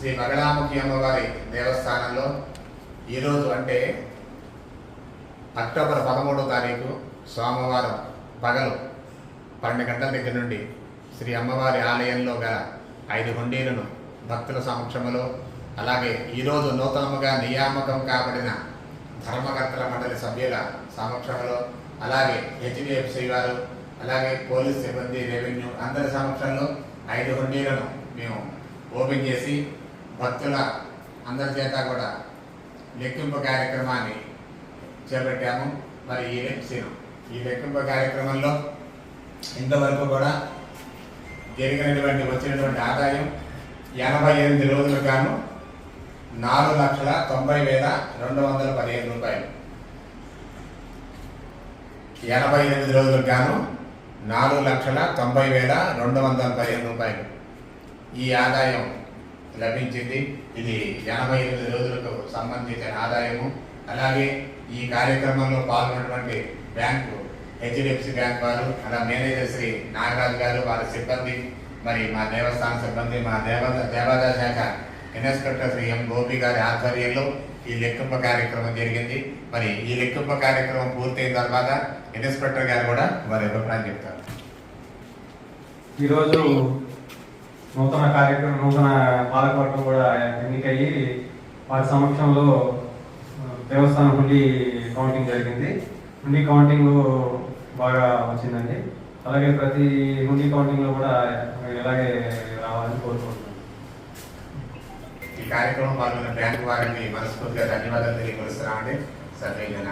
శ్రీ బగళాముఖి అమ్మవారి దేవస్థానంలో ఈరోజు అంటే అక్టోబర్ 13వ తారీఖు సోమవారం పగలు 12 గంటల దగ్గర నుండి శ్రీ అమ్మవారి ఆలయంలో గల 5 హుండీలను భక్తుల సమక్షంలో, అలాగే ఈరోజు నూతనముగా నియామకం కాబడిన ధర్మకర్తల మండలి సభ్యుల సమక్షంలో, అలాగే హెచ్డిఎఫ్సి వారు, అలాగే పోలీస్ సిబ్బంది, రెవెన్యూ అందరి సమక్షంలో 5 హుండీలను మేము ఓపెన్ చేసి భక్తుల అందరి చేత కూడా లెక్కింపు కార్యక్రమాన్ని చేపట్టాము. మరి ఈ లెక్కింపు కార్యక్రమంలో ఇంతవరకు కూడా వచ్చినటువంటి ఆదాయం 88 రోజులకు గాను 4,90,215 రూపాయలు. 88 రోజులకు గాను 4,90,215 రూపాయలు ఈ ఆదాయం లభించింది. ఇది 88 రోజులకు సంబంధించిన ఆదాయము. అలాగే ఈ కార్యక్రమంలో పాల్గొన్నటువంటి బ్యాంకు హెచ్డిఎఫ్సి బ్యాంక్ వారు, అలా మేనేజర్ శ్రీ నాగరాజు గారు, వారి సిబ్బంది, మరి మా దేవస్థాన సిబ్బంది, మా దేవాదాయ శాఖ ఇన్స్పెక్టర్ శ్రీ ఎం గోపి గారి ఆధ్వర్యంలో ఈ లెక్కింపు కార్యక్రమం జరిగింది. మరి ఈ లెక్కింపు కార్యక్రమం పూర్తయిన తర్వాత ఇన్స్పెక్టర్ గారు కూడా వారి అభిప్రాయం చెప్తారు. ఈరోజు నూతన పాలకవర్గం కూడా ఎన్నికయ్యి వారి సమక్షంలో దేవస్థానం హుండీ కౌంటింగ్ జరిగింది. హుండీ కౌంటింగ్ బాగా వచ్చిందండి. అలాగే ప్రతి హుండీ కౌంటింగ్లో కూడా ఇలాగే రావాలని కోరుకుంటున్నాను. ఈ కార్యక్రమం పాల్గొన్న బ్యాంకు వారిని మనస్ఫూర్తిగా ధన్యవాదాలు తెలియపరుస్తున్నామండి. సర్వే జన